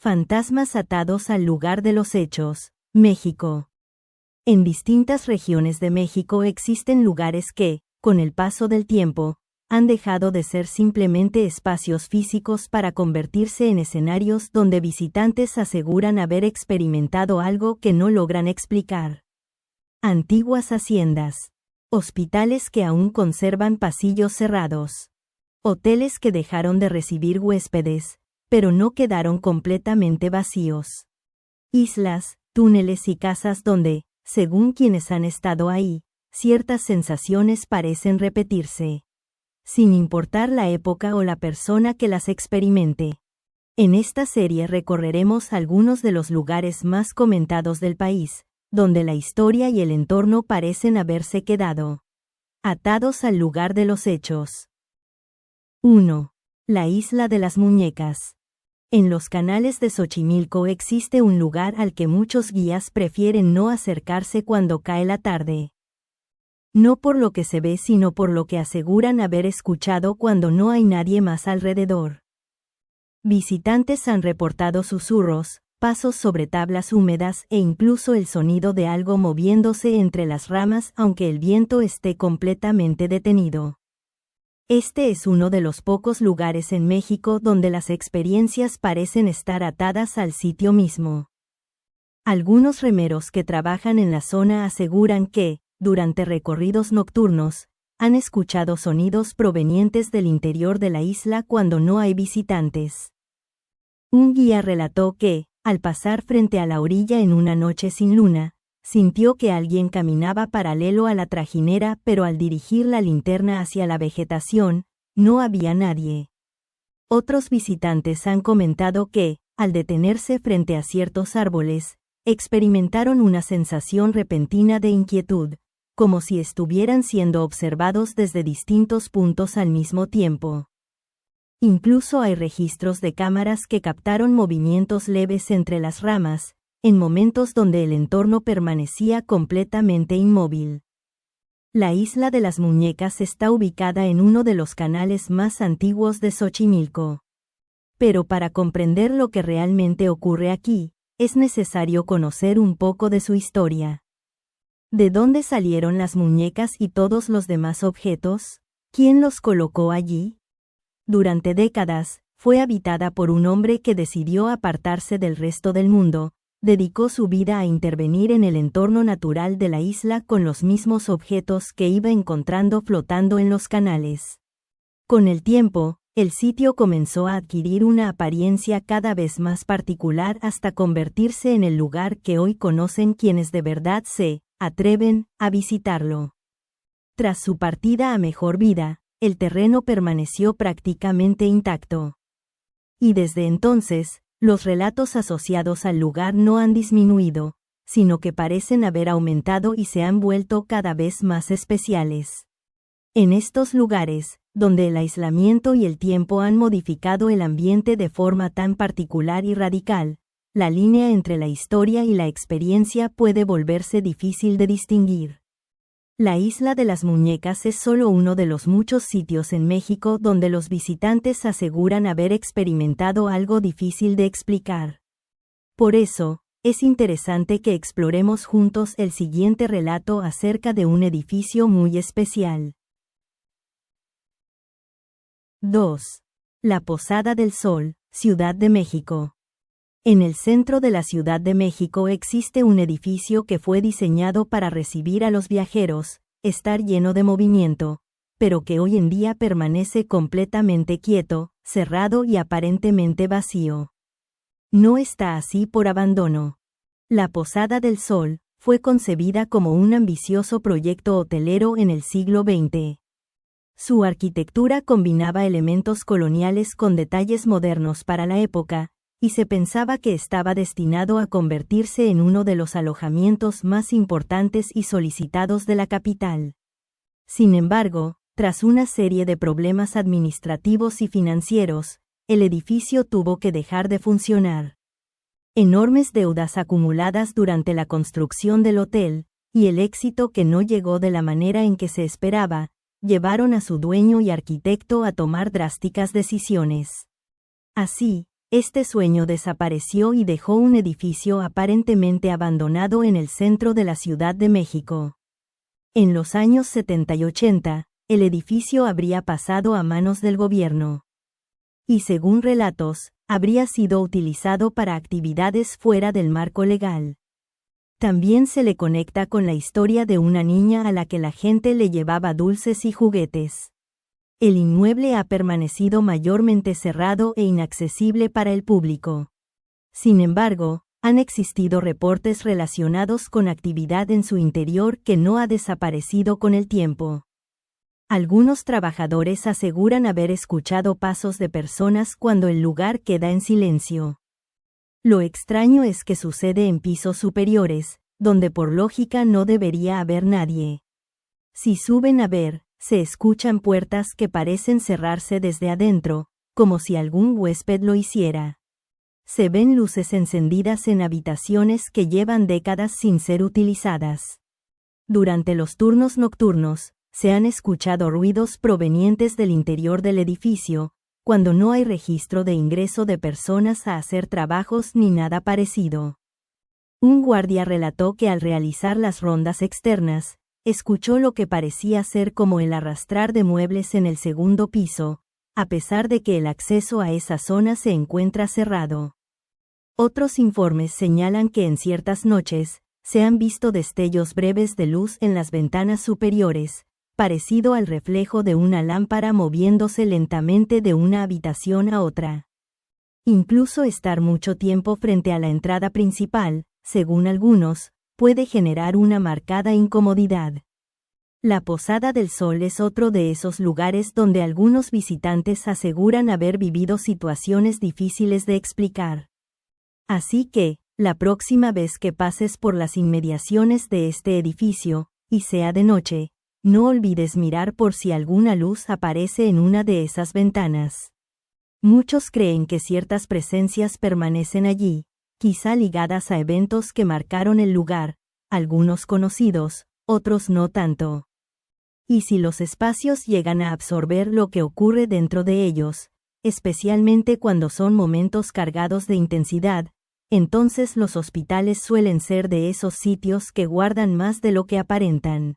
Fantasmas atados al lugar de los hechos, México. En distintas regiones de México existen lugares que, con el paso del tiempo, han dejado de ser simplemente espacios físicos para convertirse en escenarios donde visitantes aseguran haber experimentado algo que no logran explicar. Antiguas haciendas. Hospitales que aún conservan pasillos cerrados. Hoteles que dejaron de recibir huéspedes, pero no quedaron completamente vacíos. Islas, túneles y casas donde, según quienes han estado ahí, ciertas sensaciones parecen repetirse. Sin importar la época o la persona que las experimente. En esta serie recorreremos algunos de los lugares más comentados del país, donde la historia y el entorno parecen haberse quedado atados al lugar de los hechos. 1. La Isla de las Muñecas. En los canales de Xochimilco existe un lugar al que muchos guías prefieren no acercarse cuando cae la tarde. No por lo que se ve, sino por lo que aseguran haber escuchado cuando no hay nadie más alrededor. Visitantes han reportado susurros, pasos sobre tablas húmedas e incluso el sonido de algo moviéndose entre las ramas aunque el viento esté completamente detenido. Este es uno de los pocos lugares en México donde las experiencias parecen estar atadas al sitio mismo. Algunos remeros que trabajan en la zona aseguran que, durante recorridos nocturnos, han escuchado sonidos provenientes del interior de la isla cuando no hay visitantes. Un guía relató que, al pasar frente a la orilla en una noche sin luna, sintió que alguien caminaba paralelo a la trajinera, pero al dirigir la linterna hacia la vegetación, no había nadie. Otros visitantes han comentado que, al detenerse frente a ciertos árboles, experimentaron una sensación repentina de inquietud, como si estuvieran siendo observados desde distintos puntos al mismo tiempo. Incluso hay registros de cámaras que captaron movimientos leves entre las ramas, en momentos donde el entorno permanecía completamente inmóvil. La Isla de las Muñecas está ubicada en uno de los canales más antiguos de Xochimilco. Pero para comprender lo que realmente ocurre aquí, es necesario conocer un poco de su historia. ¿De dónde salieron las muñecas y todos los demás objetos? ¿Quién los colocó allí? Durante décadas, fue habitada por un hombre que decidió apartarse del resto del mundo. Dedicó su vida a intervenir en el entorno natural de la isla con los mismos objetos que iba encontrando flotando en los canales. Con el tiempo, el sitio comenzó a adquirir una apariencia cada vez más particular hasta convertirse en el lugar que hoy conocen quienes de verdad se atreven a visitarlo. Tras su partida a mejor vida, el terreno permaneció prácticamente intacto. Y desde entonces, los relatos asociados al lugar no han disminuido, sino que parecen haber aumentado y se han vuelto cada vez más especiales. En estos lugares, donde el aislamiento y el tiempo han modificado el ambiente de forma tan particular y radical, la línea entre la historia y la experiencia puede volverse difícil de distinguir. La Isla de las Muñecas es solo uno de los muchos sitios en México donde los visitantes aseguran haber experimentado algo difícil de explicar. Por eso, es interesante que exploremos juntos el siguiente relato acerca de un edificio muy especial. 2. La Posada del Sol, Ciudad de México. En el centro de la Ciudad de México existe un edificio que fue diseñado para recibir a los viajeros, estar lleno de movimiento, pero que hoy en día permanece completamente quieto, cerrado y aparentemente vacío. No está así por abandono. La Posada del Sol fue concebida como un ambicioso proyecto hotelero en el siglo XX. Su arquitectura combinaba elementos coloniales con detalles modernos para la época, y se pensaba que estaba destinado a convertirse en uno de los alojamientos más importantes y solicitados de la capital. Sin embargo, tras una serie de problemas administrativos y financieros, el edificio tuvo que dejar de funcionar. Enormes deudas acumuladas durante la construcción del hotel, y el éxito que no llegó de la manera en que se esperaba, llevaron a su dueño y arquitecto a tomar drásticas decisiones. Así, Este sueño desapareció y dejó un edificio aparentemente abandonado en el centro de la Ciudad de México. En los años 70 y 80, el edificio habría pasado a manos del gobierno. Y según relatos, habría sido utilizado para actividades fuera del marco legal. También se le conecta con la historia de una niña a la que la gente le llevaba dulces y juguetes. El inmueble ha permanecido mayormente cerrado e inaccesible para el público. Sin embargo, han existido reportes relacionados con actividad en su interior que no ha desaparecido con el tiempo. Algunos trabajadores aseguran haber escuchado pasos de personas cuando el lugar queda en silencio. Lo extraño es que sucede en pisos superiores, donde por lógica no debería haber nadie. Si suben a ver, se escuchan puertas que parecen cerrarse desde adentro, como si algún huésped lo hiciera. Se ven luces encendidas en habitaciones que llevan décadas sin ser utilizadas. Durante los turnos nocturnos, se han escuchado ruidos provenientes del interior del edificio, cuando no hay registro de ingreso de personas a hacer trabajos ni nada parecido. Un guardia relató que al realizar las rondas externas, escuchó lo que parecía ser como el arrastrar de muebles en el segundo piso, a pesar de que el acceso a esa zona se encuentra cerrado. Otros informes señalan que en ciertas noches, se han visto destellos breves de luz en las ventanas superiores, parecido al reflejo de una lámpara moviéndose lentamente de una habitación a otra. Incluso estar mucho tiempo frente a la entrada principal, según algunos, puede generar una marcada incomodidad. La Posada del Sol es otro de esos lugares donde algunos visitantes aseguran haber vivido situaciones difíciles de explicar. Así que, la próxima vez que pases por las inmediaciones de este edificio, y sea de noche, no olvides mirar por si alguna luz aparece en una de esas ventanas. Muchos creen que ciertas presencias permanecen allí, quizá ligadas a eventos que marcaron el lugar, algunos conocidos, otros no tanto. Y si los espacios llegan a absorber lo que ocurre dentro de ellos, especialmente cuando son momentos cargados de intensidad, entonces los hospitales suelen ser de esos sitios que guardan más de lo que aparentan.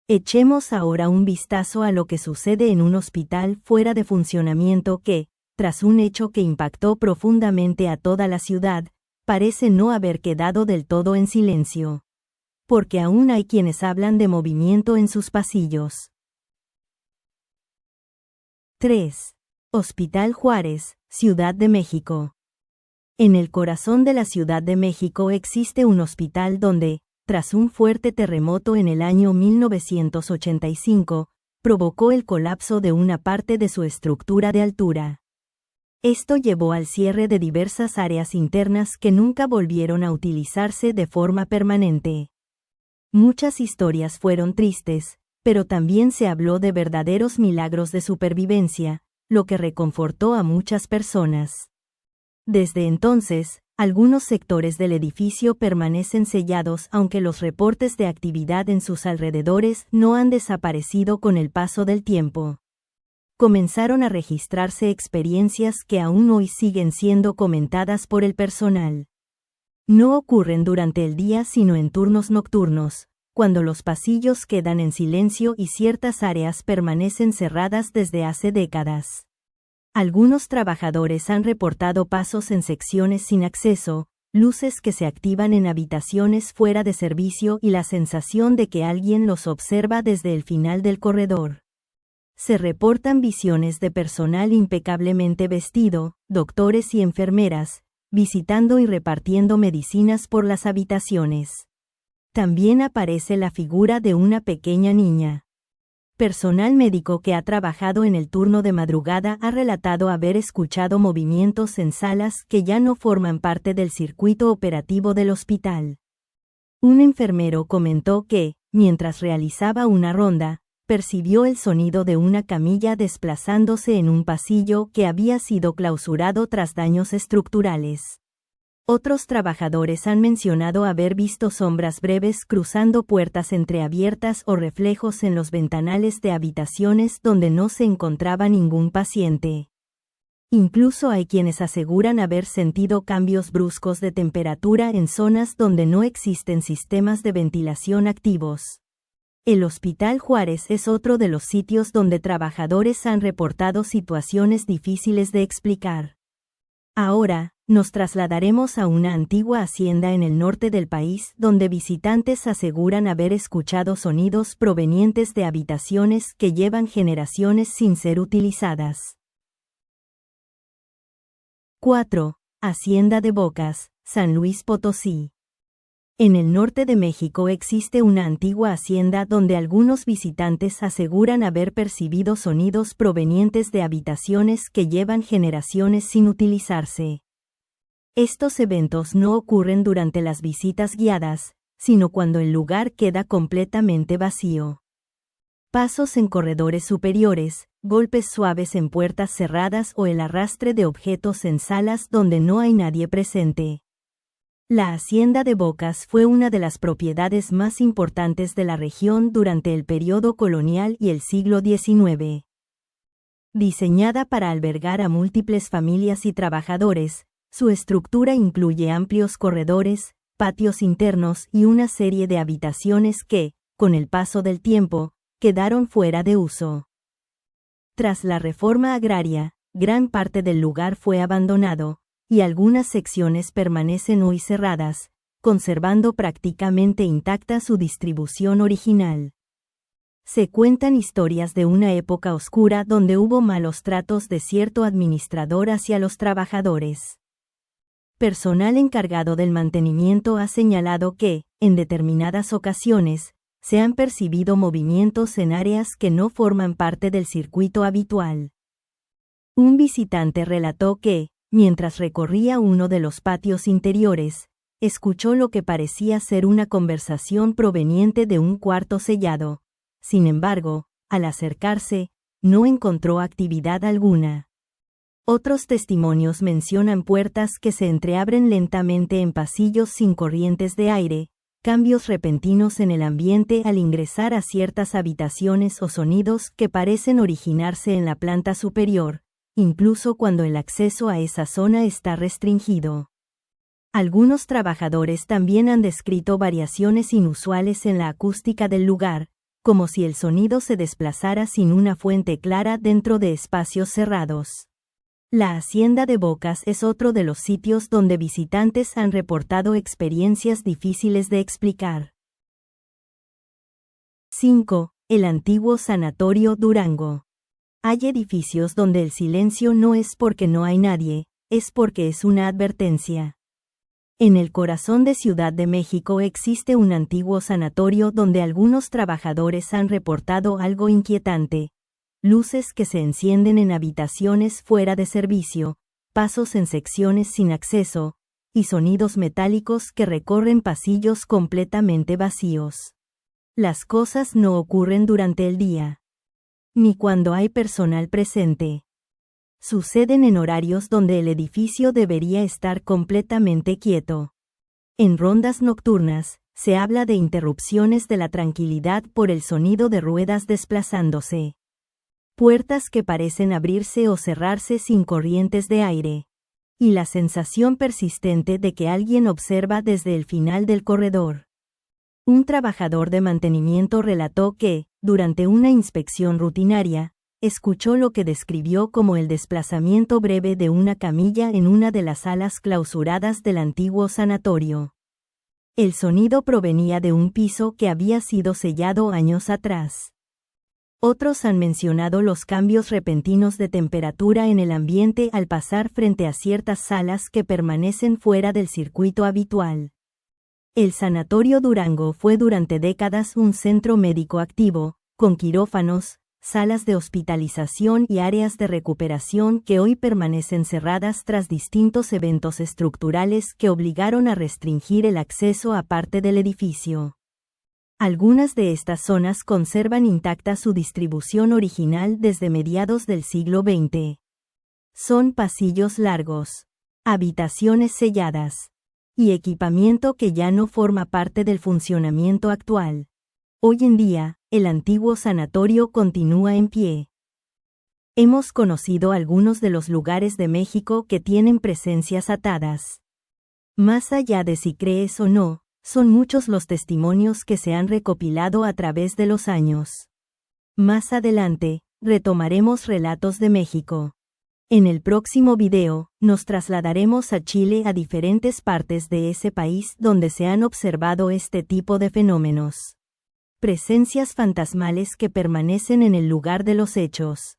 Echemos ahora un vistazo a lo que sucede en un hospital fuera de funcionamiento que, tras un hecho que impactó profundamente a toda la ciudad, parece no haber quedado del todo en silencio. Porque aún hay quienes hablan de movimiento en sus pasillos. 3. Hospital Juárez, Ciudad de México. En el corazón de la Ciudad de México existe un hospital donde, tras un fuerte terremoto en el año 1985, provocó el colapso de una parte de su estructura de altura. Esto llevó al cierre de diversas áreas internas que nunca volvieron a utilizarse de forma permanente. Muchas historias fueron tristes, pero también se habló de verdaderos milagros de supervivencia, lo que reconfortó a muchas personas. Desde entonces, algunos sectores del edificio permanecen sellados aunque los reportes de actividad en sus alrededores no han desaparecido con el paso del tiempo. Comenzaron a registrarse experiencias que aún hoy siguen siendo comentadas por el personal. No ocurren durante el día sino en turnos nocturnos, cuando los pasillos quedan en silencio y ciertas áreas permanecen cerradas desde hace décadas. Algunos trabajadores han reportado pasos en secciones sin acceso, luces que se activan en habitaciones fuera de servicio y la sensación de que alguien los observa desde el final del corredor. Se reportan visiones de personal impecablemente vestido, doctores y enfermeras, visitando y repartiendo medicinas por las habitaciones. También aparece la figura de una pequeña niña. Personal médico que ha trabajado en el turno de madrugada ha relatado haber escuchado movimientos en salas que ya no forman parte del circuito operativo del hospital. Un enfermero comentó que, mientras realizaba una ronda, percibió el sonido de una camilla desplazándose en un pasillo que había sido clausurado tras daños estructurales. Otros trabajadores han mencionado haber visto sombras breves cruzando puertas entreabiertas o reflejos en los ventanales de habitaciones donde no se encontraba ningún paciente. Incluso hay quienes aseguran haber sentido cambios bruscos de temperatura en zonas donde no existen sistemas de ventilación activos. El Hospital Juárez es otro de los sitios donde trabajadores han reportado situaciones difíciles de explicar. Ahora, nos trasladaremos a una antigua hacienda en el norte del país donde visitantes aseguran haber escuchado sonidos provenientes de habitaciones que llevan generaciones sin ser utilizadas. 4. Hacienda de Bocas, San Luis Potosí. En el norte de México existe una antigua hacienda donde algunos visitantes aseguran haber percibido sonidos provenientes de habitaciones que llevan generaciones sin utilizarse. Estos eventos no ocurren durante las visitas guiadas, sino cuando el lugar queda completamente vacío. Pasos en corredores superiores, golpes suaves en puertas cerradas o el arrastre de objetos en salas donde no hay nadie presente. La Hacienda de Bocas fue una de las propiedades más importantes de la región durante el periodo colonial y el siglo XIX. Diseñada para albergar a múltiples familias y trabajadores, su estructura incluye amplios corredores, patios internos y una serie de habitaciones que, con el paso del tiempo, quedaron fuera de uso. Tras la reforma agraria, gran parte del lugar fue abandonado, y algunas secciones permanecen hoy cerradas, conservando prácticamente intacta su distribución original. Se cuentan historias de una época oscura donde hubo malos tratos de cierto administrador hacia los trabajadores. Personal encargado del mantenimiento ha señalado que, en determinadas ocasiones, se han percibido movimientos en áreas que no forman parte del circuito habitual. Un visitante relató que, mientras recorría uno de los patios interiores, escuchó lo que parecía ser una conversación proveniente de un cuarto sellado. Sin embargo, al acercarse, no encontró actividad alguna. Otros testimonios mencionan puertas que se entreabren lentamente en pasillos sin corrientes de aire, cambios repentinos en el ambiente al ingresar a ciertas habitaciones o sonidos que parecen originarse en la planta superior, incluso cuando el acceso a esa zona está restringido. Algunos trabajadores también han descrito variaciones inusuales en la acústica del lugar, como si el sonido se desplazara sin una fuente clara dentro de espacios cerrados. La Hacienda de Bocas es otro de los sitios donde visitantes han reportado experiencias difíciles de explicar. 5. El antiguo Sanatorio Durango. Hay edificios donde el silencio no es porque no hay nadie, es porque es una advertencia. En el corazón de Ciudad de México existe un antiguo sanatorio donde algunos trabajadores han reportado algo inquietante. Luces que se encienden en habitaciones fuera de servicio, pasos en secciones sin acceso, y sonidos metálicos que recorren pasillos completamente vacíos. Las cosas no ocurren durante el día, ni cuando hay personal presente. Suceden en horarios donde el edificio debería estar completamente quieto. En rondas nocturnas, se habla de interrupciones de la tranquilidad por el sonido de ruedas desplazándose. Puertas que parecen abrirse o cerrarse sin corrientes de aire. Y la sensación persistente de que alguien observa desde el final del corredor. Un trabajador de mantenimiento relató que, durante una inspección rutinaria, escuchó lo que describió como el desplazamiento breve de una camilla en una de las salas clausuradas del antiguo sanatorio. El sonido provenía de un piso que había sido sellado años atrás. Otros han mencionado los cambios repentinos de temperatura en el ambiente al pasar frente a ciertas salas que permanecen fuera del circuito habitual. El Sanatorio Durango fue durante décadas un centro médico activo, con quirófanos, salas de hospitalización y áreas de recuperación que hoy permanecen cerradas tras distintos eventos estructurales que obligaron a restringir el acceso a parte del edificio. Algunas de estas zonas conservan intacta su distribución original desde mediados del siglo XX. Son pasillos largos, habitaciones selladas, y equipamiento que ya no forma parte del funcionamiento actual. Hoy en día, el antiguo sanatorio continúa en pie. Hemos conocido algunos de los lugares de México que tienen presencias atadas. Más allá de si crees o no, son muchos los testimonios que se han recopilado a través de los años. Más adelante, retomaremos relatos de México. En el próximo video, nos trasladaremos a Chile, a diferentes partes de ese país donde se han observado este tipo de fenómenos. Presencias fantasmales que permanecen en el lugar de los hechos.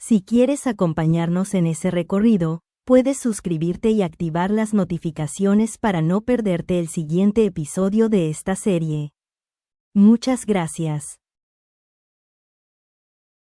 Si quieres acompañarnos en ese recorrido, puedes suscribirte y activar las notificaciones para no perderte el siguiente episodio de esta serie. Muchas gracias.